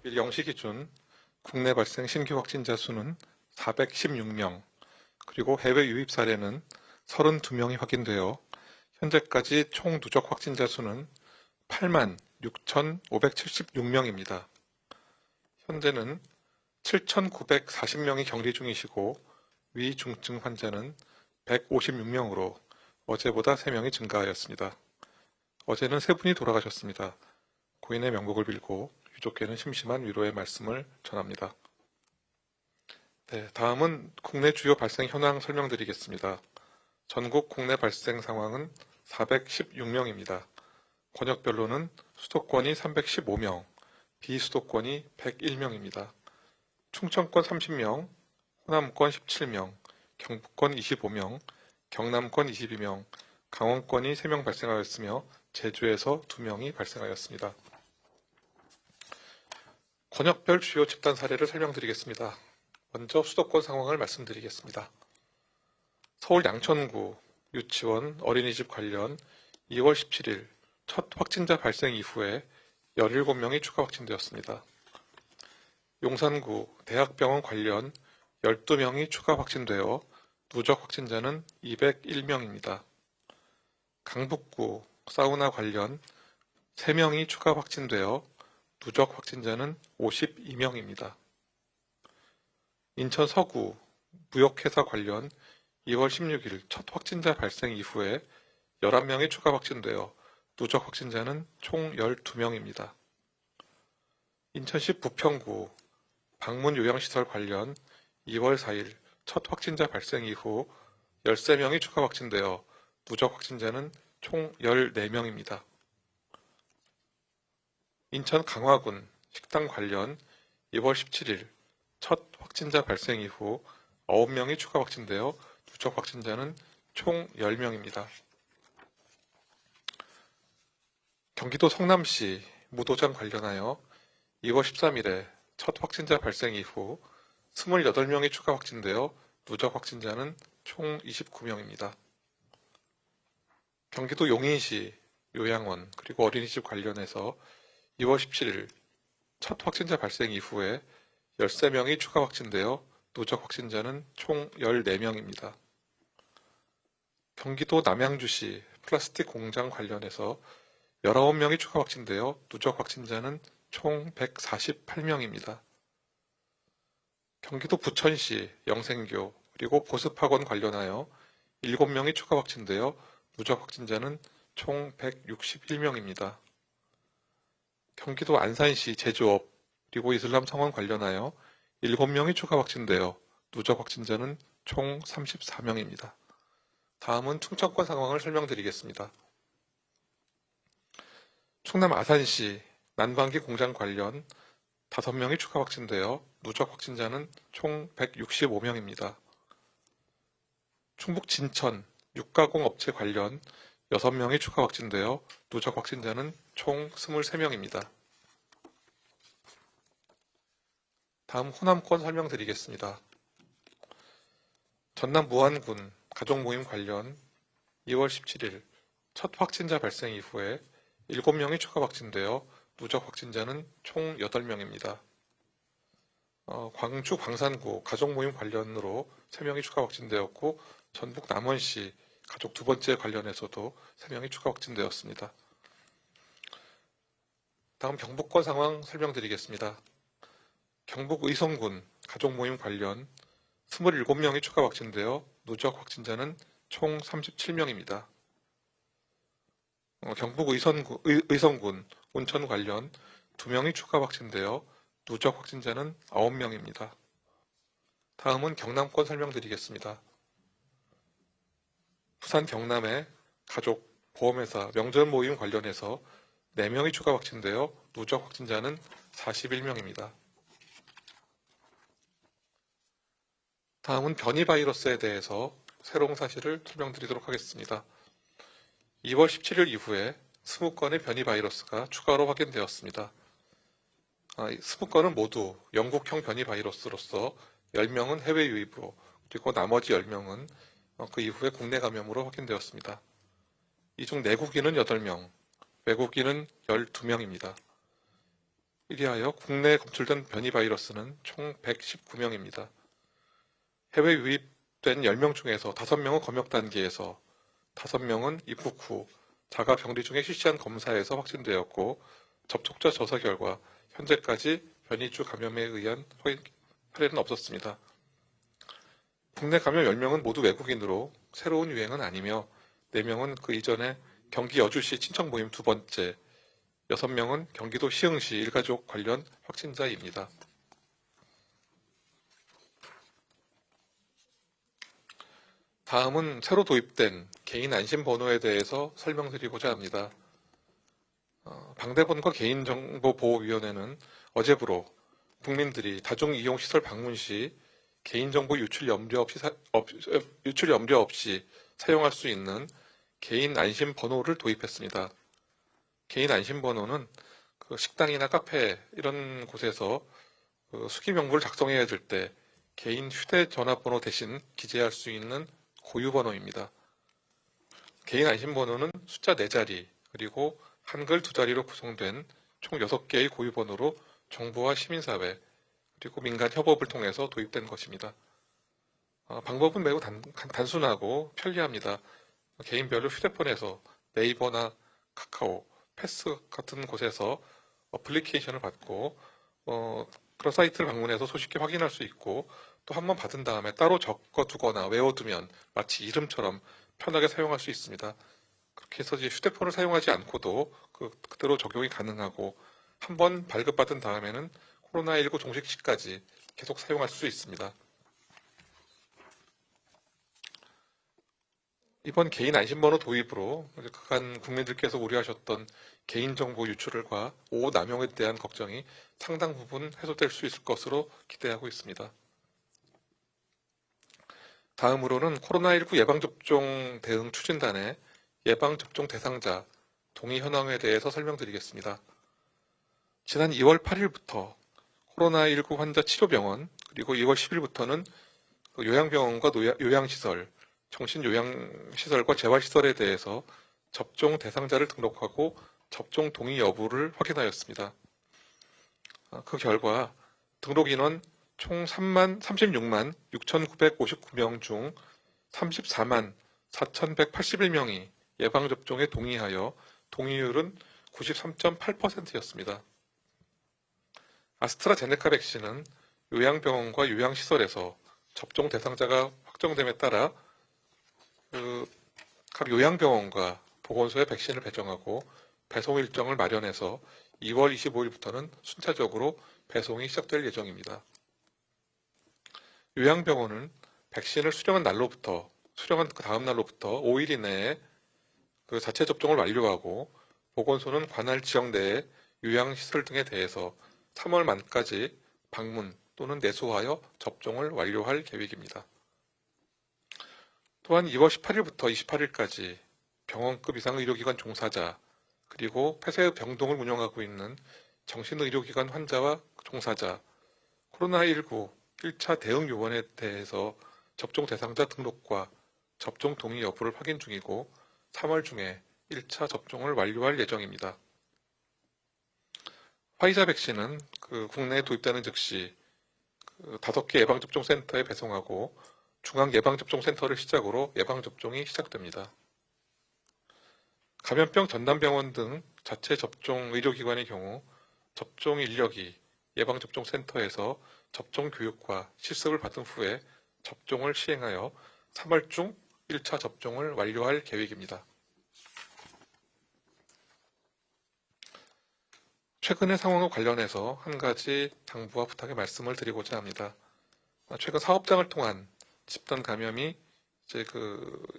20일 0시 기준 국내 발생 신규 확진자 수는 416명, 그리고 해외 유입 사례는 32명이 확인되어 현재까지 총 누적 확진자 수는 8만 6,576명입니다. 현재는 7,940명이 격리 중이시고 위중증 환자는 156명으로 어제보다 3명이 증가하였습니다. 어제는 3분이 돌아가셨습니다. 고인의 명복을 빌고 유족께는 심심한 위로의 말씀을 전합니다. 네, 다음은 국내 주요 발생 현황 설명드리겠습니다. 전국 국내 발생 상황은 416명입니다. 권역별로는 수도권이 315명, 비수도권이 101명입니다. 충청권 30명, 호남권 17명, 경북권 25명, 경남권 22명, 강원권이 3명 발생하였으며 제주에서 2명이 발생하였습니다. 권역별 주요 집단 사례를 설명드리겠습니다. 먼저 수도권 상황을 말씀드리겠습니다. 서울 양천구 유치원 어린이집 관련 2월 17일 첫 확진자 발생 이후에 17명이 추가 확진되었습니다. 용산구 대학병원 관련 12명이 추가 확진되어 누적 확진자는 201명입니다. 강북구 사우나 관련 3명이 추가 확진되어 누적 확진자는 52명입니다. 인천 서구 무역회사 관련 2월 16일 첫 확진자 발생 이후에 11명이 추가 확진되어 누적 확진자는 총 12명입니다. 인천시 부평구 방문 요양시설 관련 2월 4일 첫 확진자 발생 이후 13명이 추가 확진되어 누적 확진자는 총 14명입니다. 인천 강화군 식당 관련 2월 17일 첫 확진자 발생 이후 9명이 추가 확진되어 누적 확진자는 총 10명입니다. 경기도 성남시 무도장 관련하여 2월 13일에 첫 확진자 발생 이후 28명이 추가 확진되어 누적 확진자는 총 29명입니다. 경기도 용인시 요양원 그리고 어린이집 관련해서 2월 17일 첫 확진자 발생 이후에 13명이 추가 확진되어 누적 확진자는 총 14명입니다. 경기도 남양주시 플라스틱 공장 관련해서 19명이 추가 확진되어 누적 확진자는 총 148명입니다. 경기도 부천시 영생교 그리고 보습학원 관련하여 7명이 추가 확진되어 누적 확진자는 총 161명입니다. 경기도 안산시 제조업 그리고 이슬람 성원 관련하여 7명이 추가 확진되어 누적 확진자는 총 34명입니다. 다음은 충청권 상황을 설명드리겠습니다. 충남 아산시 난방기 공장 관련 5명이 추가 확진되어 누적 확진자는 총 165명입니다. 충북 진천 육가공 업체 관련 6명이 추가 확진되어 누적 확진자는 총 23명입니다. 다음 호남권 설명드리겠습니다. 전남 무안군 가족모임 관련 2월 17일 첫 확진자 발생 이후에 7명이 추가 확진되어 누적 확진자는 총 8명입니다. 광주 광산구 가족모임 관련으로 3명이 추가 확진되었고 전북 남원시 가족 2번째 관련해서도 3명이 추가 확진되었습니다. 다음 경북권 상황 설명드리겠습니다. 경북 의성군 가족모임 관련 27명이 추가 확진되어 누적 확진자는 총 37명입니다. 경북 의성군 온천 관련 2명이 추가 확진되어 누적 확진자는 9명입니다. 다음은 경남권 설명드리겠습니다. 부산 경남의 가족 보험회사 명절 모임 관련해서 4명이 추가 확진되어 누적 확진자는 41명입니다. 다음은 변이 바이러스에 대해서 새로운 사실을 설명드리도록 하겠습니다. 2월 17일 이후에 20건의 변이 바이러스가 추가로 확인되었습니다. 20건은 모두 영국형 변이 바이러스로서 10명은 해외 유입으로 그리고 나머지 10명은 그 이후에 국내 감염으로 확인되었습니다. 이 중 내국인은 8명, 외국인은 12명입니다. 이리하여 국내에 검출된 변이 바이러스는 총 119명입니다. 해외 유입된 10명 중에서 5명은 검역 단계에서 5명은 입국 후 자가 격리 중에 실시한 검사에서 확진되었고 접촉자 조사 결과 현재까지 변이주 감염에 의한 사례는 없었습니다. 국내 감염 10명은 모두 외국인으로 새로운 유행은 아니며 4명은 그 이전에 경기 여주시 친척 모임 2번째, 6명은 경기도 시흥시 일가족 관련 확진자입니다. 다음은 새로 도입된 개인 안심번호에 대해서 설명드리고자 합니다. 방대본과 개인정보보호위원회는 어제부로 국민들이 다중이용시설 방문 시 개인정보 유출 염려 없이 사용할 수 있는 개인 안심번호를 도입했습니다. 개인 안심번호는 식당이나 카페 이런 곳에서 수기 명부를 작성해야 될 때 개인 휴대전화번호 대신 기재할 수 있는 고유번호입니다. 개인 안심번호는 숫자 4자리 그리고 한글 2자리로 구성된 총 6개의 고유번호로 정부와 시민사회 그리고 민간 협업을 통해서 도입된 것입니다. 방법은 매우 단순하고 편리합니다. 개인별로 휴대폰에서 네이버나 카카오, 패스 같은 곳에서 어플리케이션을 받고 그런 사이트를 방문해서 손쉽게 확인할 수 있고 또 한 번 받은 다음에 따로 적어두거나 외워두면 마치 이름처럼 편하게 사용할 수 있습니다. 그렇게 해서 이제 휴대폰을 사용하지 않고도 그대로 적용이 가능하고 한 번 발급받은 다음에는 코로나19 종식 시까지 계속 사용할 수 있습니다. 이번 개인 안심번호 도입으로 그간 국민들께서 우려하셨던 개인정보 유출과 오남용에 대한 걱정이 상당 부분 해소될 수 있을 것으로 기대하고 있습니다. 다음으로는 코로나19 예방접종 대응 추진단의 예방접종 대상자 동의 현황에 대해서 설명드리겠습니다. 지난 2월 8일부터 코로나19 환자 치료병원 그리고 2월 10일부터는 요양병원과 요양시설, 정신요양시설과 재활시설에 대해서 접종 대상자를 등록하고 접종 동의 여부를 확인하였습니다. 그 결과 등록 인원 총 36만 6,959명 중 34만 4,181명이 예방접종에 동의하여 동의율은 93.8%였습니다. 아스트라제네카 백신은 요양병원과 요양시설에서 접종 대상자가 확정됨에 따라 각 요양병원과 보건소에 백신을 배정하고 배송 일정을 마련해서 2월 25일부터는 순차적으로 배송이 시작될 예정입니다. 요양병원은 백신을 수령한 그 다음 날로부터 5일 이내에 그 자체 접종을 완료하고 보건소는 관할 지역 내의 요양시설 등에 대해서 3월 말까지 방문 또는 내소하여 접종을 완료할 계획입니다. 또한 2월 18일부터 28일까지 병원급 이상 의료기관 종사자 그리고 폐쇄의 병동을 운영하고 있는 정신의료기관 환자와 종사자, 코로나19 1차 대응 요원에 대해서 접종 대상자 등록과 접종 동의 여부를 확인 중이고 3월 중에 1차 접종을 완료할 예정입니다. 화이자 백신은 국내에 도입되는 즉시 5개 예방접종센터에 배송하고 중앙예방접종센터를 시작으로 예방접종이 시작됩니다. 감염병 전담병원 등 자체 접종 의료기관의 경우 접종 인력이 예방접종센터에서 접종 교육과 실습을 받은 후에 접종을 시행하여 3월 중 1차 접종을 완료할 계획입니다. 최근의 상황과 관련해서 한 가지 당부와 부탁의 말씀을 드리고자 합니다. 최근 사업장을 통한 집단 감염이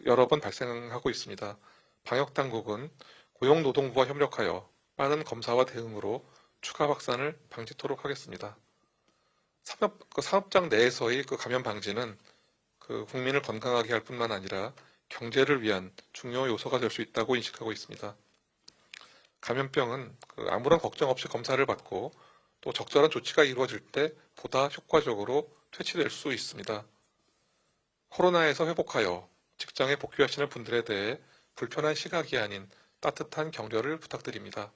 여러 번 발생하고 있습니다. 방역당국은 고용노동부와 협력하여 빠른 검사와 대응으로 추가 확산을 방지토록 하겠습니다. 사업장 내에서의 감염 방지는 국민을 건강하게 할 뿐만 아니라 경제를 위한 중요 요소가 될 수 있다고 인식하고 있습니다. 감염병은 아무런 걱정 없이 검사를 받고 또 적절한 조치가 이루어질 때 보다 효과적으로 퇴치될 수 있습니다. 코로나에서 회복하여 직장에 복귀하시는 분들에 대해 불편한 시각이 아닌 따뜻한 격려를 부탁드립니다.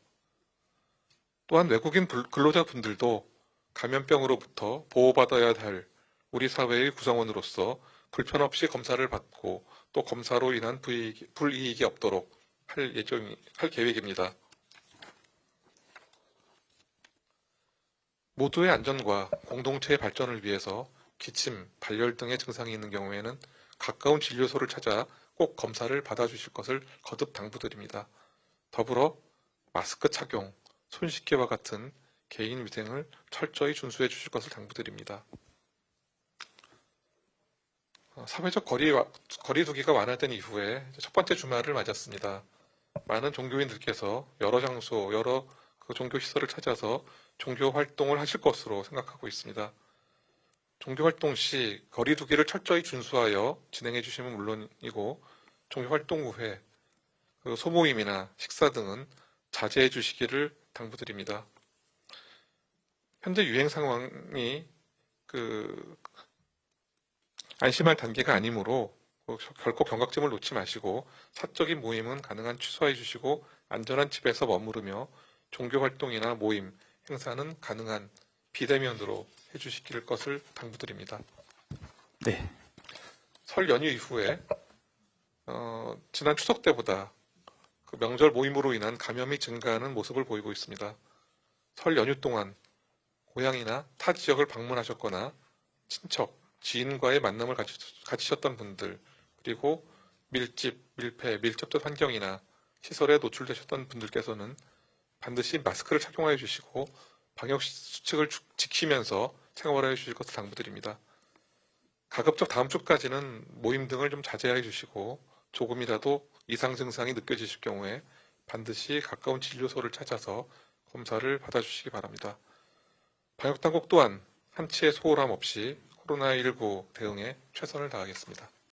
또한 외국인 근로자분들도 감염병으로부터 보호받아야 할 우리 사회의 구성원으로서 불편 없이 검사를 받고 또 검사로 인한 불이익이 없도록 할 계획입니다. 모두의 안전과 공동체의 발전을 위해서 기침, 발열 등의 증상이 있는 경우에는 가까운 진료소를 찾아 꼭 검사를 받아주실 것을 거듭 당부드립니다. 더불어 마스크 착용, 손 씻기와 같은 개인 위생을 철저히 준수해 주실 것을 당부드립니다. 사회적 거리두기가 완화된 이후에 첫 번째 주말을 맞았습니다. 많은 종교인들께서 여러 장소, 여러 종교 시설을 찾아서 종교 활동을 하실 것으로 생각하고 있습니다. 종교 활동 시 거리두기를 철저히 준수하여 진행해 주시면 물론이고 종교 활동 후에 소모임이나 식사 등은 자제해 주시기를 당부드립니다. 현재 유행 상황이 안심할 단계가 아니므로 결코 경각심을 놓지 마시고 사적인 모임은 가능한 취소해 주시고 안전한 집에서 머무르며 종교 활동이나 모임, 행사는 가능한 비대면으로 해주시길 것을 당부드립니다. 네. 설 연휴 이후에 지난 추석 때보다 명절 모임으로 인한 감염이 증가하는 모습을 보이고 있습니다. 설 연휴 동안 고향이나 타 지역을 방문하셨거나 친척, 지인과의 만남을 가지셨던 분들, 그리고 밀집, 밀폐, 밀접된 환경이나 시설에 노출되셨던 분들께서는 반드시 마스크를 착용하여 주시고 방역 수칙을 지키면서 생활하여 주실 것을 당부드립니다. 가급적 다음 주까지는 모임 등을 좀 자제하여 주시고 조금이라도 이상 증상이 느껴지실 경우에 반드시 가까운 진료소를 찾아서 검사를 받아주시기 바랍니다. 방역당국 또한 한치의 소홀함 없이 코로나19 대응에 최선을 다하겠습니다.